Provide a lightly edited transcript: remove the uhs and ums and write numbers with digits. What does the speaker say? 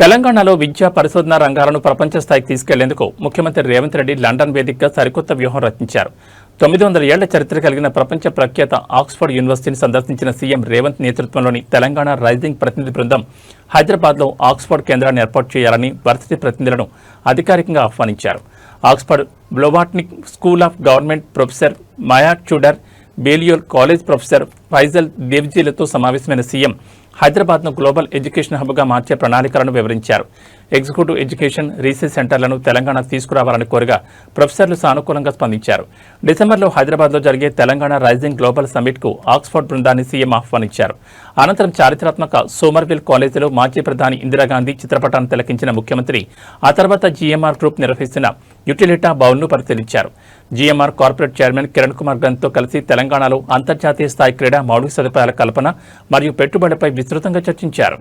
తెలంగాణలో విద్యా పరిశోధన రంగాలను ప్రపంచ స్థాయికి తీసుకెళ్లేందుకు ముఖ్యమంత్రి రేవంత్ రెడ్డి లండన్ వేదికగా సరికొత్త వ్యూహం రచించారు. 900 ఏళ్ల చరిత్ర కలిగిన ప్రపంచ ప్రఖ్యాత ఆక్స్ఫర్డ్ యూనివర్సిటీని సందర్శించిన సీఎం రేవంత్ నేతృత్వంలోని తెలంగాణ రైజింగ్ ప్రతినిధి బృందం హైదరాబాద్లో ఆక్స్ఫర్డ్ కేంద్రాన్ని ఏర్పాటు చేయాలని వర్సిటీ ప్రతినిధులను అధికారికంగా ఆహ్వానించారు. Oxford Blavatnik school of government professor Maya Tudor, Balliol college professor Faisal దేవ్జీలతో సమావేశమైన సీఎం హైదరాబాద్ను గ్లోబల్ ఎడ్యుకేషన్ హబ్గా మార్చే ప్రణాళికలను వివరించారు. ఎగ్జిక్యూటివ్ ఎడ్యుకేషన్ రీసెర్చ్ సెంటర్లను తెలంగాణకు తీసుకురావాలని కోరగా ప్రొఫెసర్లు సానుకూలంగా స్పందించారు. డిసెంబర్లో హైదరాబాద్లో జరిగే తెలంగాణ రైజింగ్ గ్లోబల్ సమ్మిట్కు ఆక్స్ఫర్డ్ బృందాన్ని సీఎం ఆహ్వానించారు. అనంతరం చారిత్రాత్మక సోమర్విల్ కాలేజీలో మాజీ ప్రధాని ఇందిరాగాంధీ చిత్రపటాన్ని తిలకించిన ముఖ్యమంత్రి ఆ తర్వాత జీఎంఆర్ గ్రూప్ నిర్వహిస్తున్న యుటిలిటా బౌల్ను పరిశీలించారు. GMR corporate chairman Kiran Kumar గన్తో కలిసి తెలంగాణలో అంతర్జాతీయ స్థాయి క్రీడా మౌలిక సదుపాయాల కల్పన మరియు పెట్టుబడిపై విస్తృతంగా చర్చించారు.